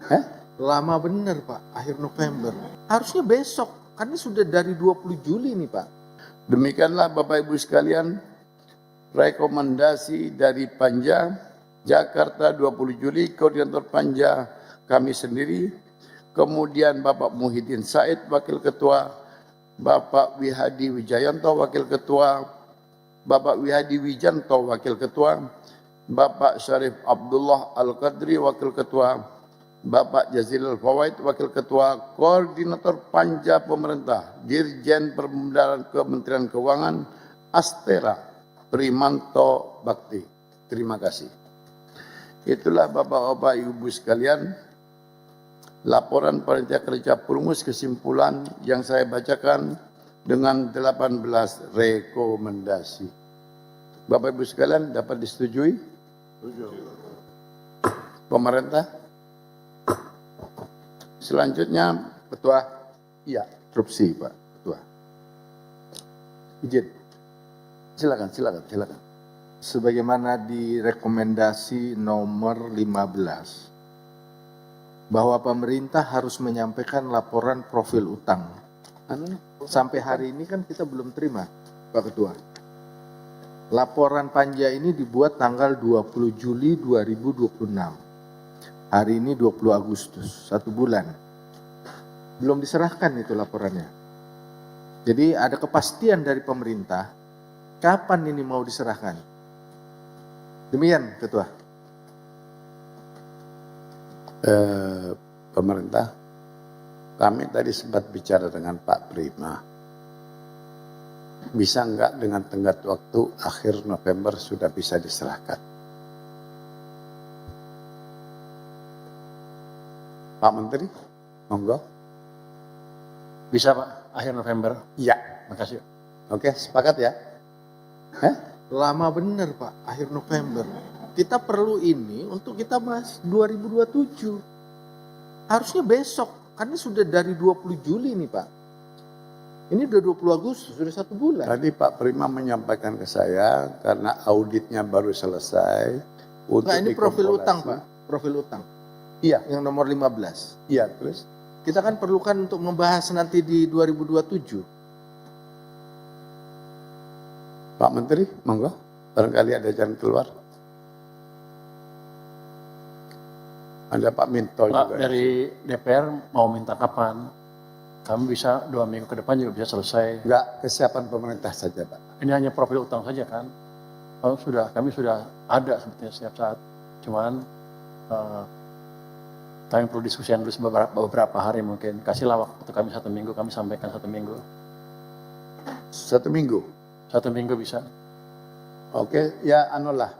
Hah? Lama bener Pak, akhir November. Harusnya besok, karena sudah dari 20 Juli nih Pak. Demikianlah Bapak Ibu sekalian, rekomendasi dari Panja Jakarta 20 Juli, koordinator Panja kami sendiri, kemudian Bapak Muhyiddin Said, Wakil Ketua, Bapak Wihadi Wijayanto, Wakil Ketua, Bapak Wihadi Wijanto, Wakil Ketua, Bapak Syarif Abdullah Al-Qadri, Wakil Ketua, Bapak Jazilul Fawaid, Wakil Ketua, Koordinator Panja Pemerintah, Dirjen Perbendaharaan Kementerian Keuangan, Astera Primanto Bakti. Terima kasih. Itulah Bapak-Bapak Ibu sekalian, laporan panitia kerja Perumus kesimpulan yang saya bacakan dengan 18 rekomendasi. Bapak Ibu sekalian dapat disetujui? Pemerintah? Selanjutnya Ketua, iya, instruksi Pak Ketua. Izin. Silakan. Sebagaimana direkomendasi nomor 15, bahwa pemerintah harus menyampaikan laporan profil utang. Sampai hari ini kan kita belum terima, Pak Ketua. Laporan Panja ini dibuat tanggal 20 Juli 2026. Hari ini 20 Agustus, 1 bulan. Belum diserahkan itu laporannya. Jadi ada kepastian dari pemerintah, kapan ini mau diserahkan. Demikian, Ketua. Pemerintah, kami tadi sempat bicara dengan Pak Prima. Bisa enggak dengan tenggat waktu akhir November sudah bisa diserahkan? Pak Menteri, monggo. Bisa Pak, akhir November. Iya. Makasih. Oke, sepakat ya? Lama bener Pak, akhir November. Kita perlu ini untuk kita bahas 2027. Harusnya besok, karena sudah dari 20 Juli nih Pak. Ini udah 20 Agustus, sudah 1 bulan. Tadi Pak Prima menyampaikan ke saya, karena auditnya baru selesai. Nah, ini profil utang Pak, profil utang. Iya. Yang nomor 15. Iya, terus? Kita kan perlukan untuk membahas nanti di 2027. Pak Menteri, monggo. Barangkali ada jalan keluar. Ada Pak Minto Pak, juga. dari DPR mau minta kapan? Kami bisa 2 minggu ke depan juga bisa selesai. Enggak, kesiapan pemerintah saja Pak. Ini hanya profil utang saja kan? Kami sudah ada sebetulnya setiap saat. Cuman kami perlu diskusikan dulu beberapa hari mungkin. Kasihlah waktu kami 1 minggu, kami sampaikan 1 minggu. 1 minggu? 1 minggu bisa. Oke, ya anulah.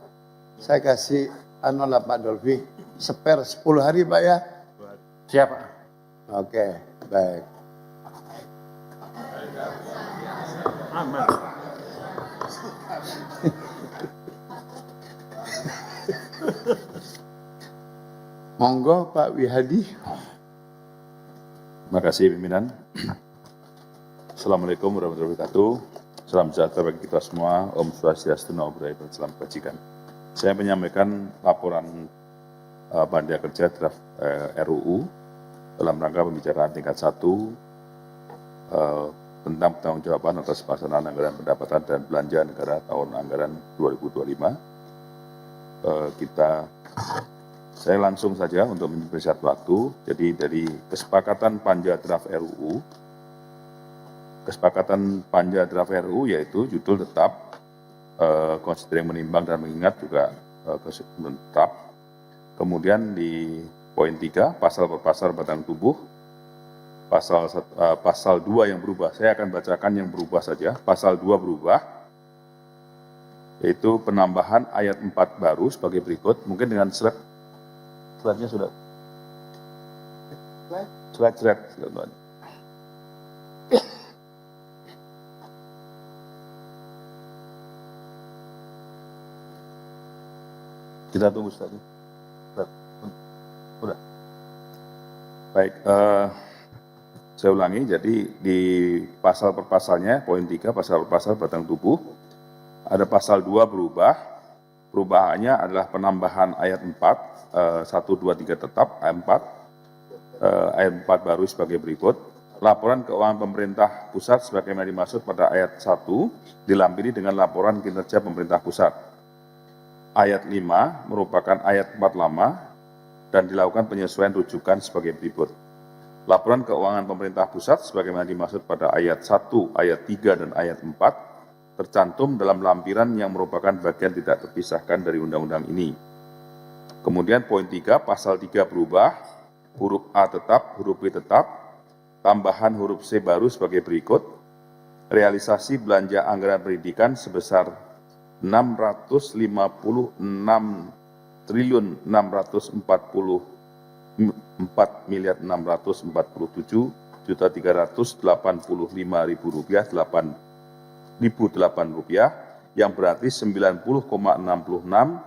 Saya kasih anulah Pak Dolvi. Spare 10 hari Pak ya? Siap Pak. Oke, baik. Aman. Monggo Pak Wihadi. Terima kasih pimpinan. Assalamualaikum warahmatullahi wabarakatuh. Salam sejahtera bagi kita semua. Om Swastiastu, Namo Buddhaya, salam kebajikan. Saya menyampaikan laporan panitia kerja draft RUU dalam rangka pembicaraan tingkat 1 tentang pertanggungjawaban atas pelaksanaan anggaran pendapatan dan belanja negara tahun anggaran 2025. Saya langsung saja untuk mempersingkat waktu. Jadi dari kesepakatan Panja draft RUU, yaitu judul tetap, considering menimbang dan mengingat juga tetap. Kemudian di poin 3, pasal per pasal batang tubuh, pasal 2 yang berubah. Saya akan bacakan yang berubah saja. Pasal 2 berubah, yaitu penambahan ayat 4 baru sebagai berikut. Mungkin dengan slide-nya sudah. Slide. Kita tunggu slide. Udah. Baik, saya ulangi. Jadi di pasal per pasalnya, poin 3, pasal per pasal batang tubuh, ada pasal 2 berubah. Perubahannya adalah penambahan ayat 4, 1, 2, 3 tetap, ayat 4. ayat 4 baru sebagai berikut. Laporan keuangan pemerintah pusat sebagaimana dimaksud pada ayat 1 dilampiri dengan laporan kinerja pemerintah pusat. Ayat 5 merupakan ayat 4 lama dan dilakukan penyesuaian rujukan sebagai berikut. Laporan keuangan pemerintah pusat sebagaimana dimaksud pada ayat 1, ayat 3, dan ayat 4 tercantum dalam lampiran yang merupakan bagian tidak terpisahkan dari undang-undang ini. Kemudian poin 3, pasal 3 berubah, huruf A tetap, huruf B tetap, tambahan huruf C baru sebagai berikut. Realisasi belanja anggaran pendidikan sebesar 656.444.385.008 yang berarti 90,66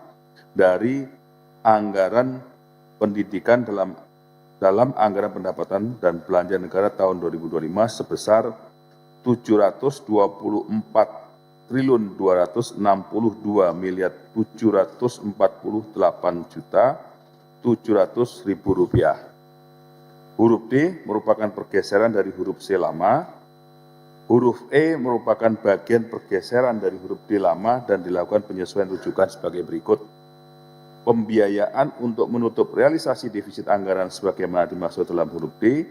dari anggaran pendidikan dalam anggaran pendapatan dan belanja negara tahun 2025 sebesar 724.242.748.700.000 rupiah. Huruf D merupakan pergeseran dari huruf C lama. Huruf E merupakan bagian pergeseran dari huruf D lama dan dilakukan penyesuaian rujukan sebagai berikut. Pembiayaan untuk menutup realisasi defisit anggaran sebagaimana dimaksud dalam huruf D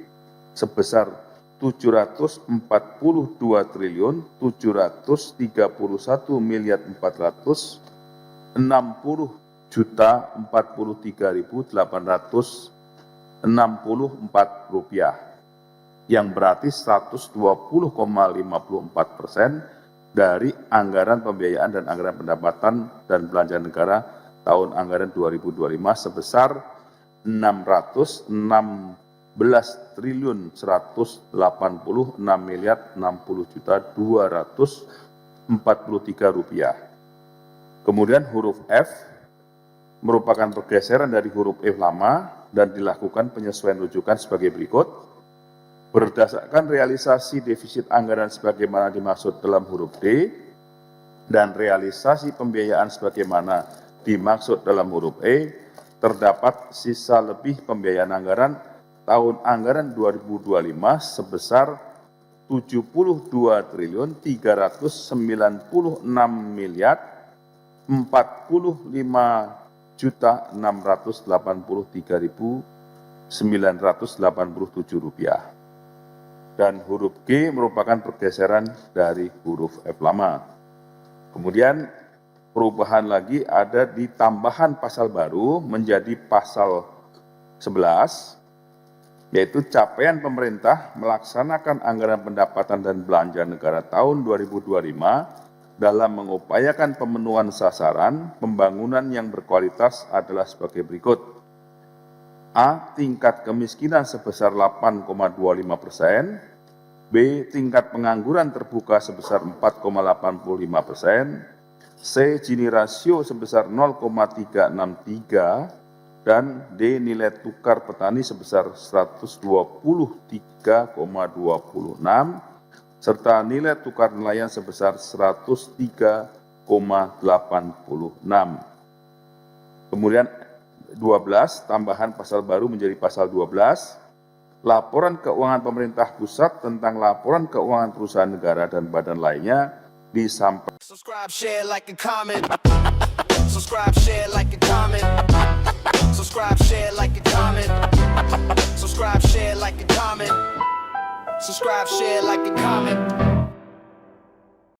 sebesar 744.200.743.864 rupiah, yang berarti 120,54% dari anggaran pembiayaan dan anggaran pendapatan dan belanja negara tahun anggaran 2025 sebesar 616.186.060.243 rupiah. Kemudian huruf F merupakan pergeseran dari huruf F lama dan dilakukan penyesuaian rujukan sebagai berikut. Berdasarkan realisasi defisit anggaran sebagaimana dimaksud dalam huruf D dan realisasi pembiayaan sebagaimana dimaksud dalam huruf E, terdapat sisa lebih pembiayaan anggaran tahun anggaran 2025 sebesar 72.395.445.683.987 rupiah. Dan huruf G merupakan pergeseran dari huruf F lama. Kemudian perubahan lagi ada di tambahan pasal baru menjadi pasal 11, yaitu capaian pemerintah melaksanakan anggaran pendapatan dan belanja negara tahun 2025 dalam mengupayakan pemenuhan sasaran pembangunan yang berkualitas adalah sebagai berikut. A. Tingkat kemiskinan sebesar 8,25%, B. Tingkat pengangguran terbuka sebesar 4,85%, C. Gini rasio sebesar 0,363, dan D. Nilai tukar petani sebesar 123,26, serta nilai tukar nelayan sebesar 103,86. Kemudian 12, tambahan pasal baru menjadi pasal 12, laporan keuangan pemerintah pusat tentang laporan keuangan perusahaan negara dan badan lainnya disampaikan. Subscribe, share, like, and comment. Subscribe, share, like, and comment. Subscribe, share, like, and comment. Subscribe, share, like, and comment. Subscribe, share, like, and comment.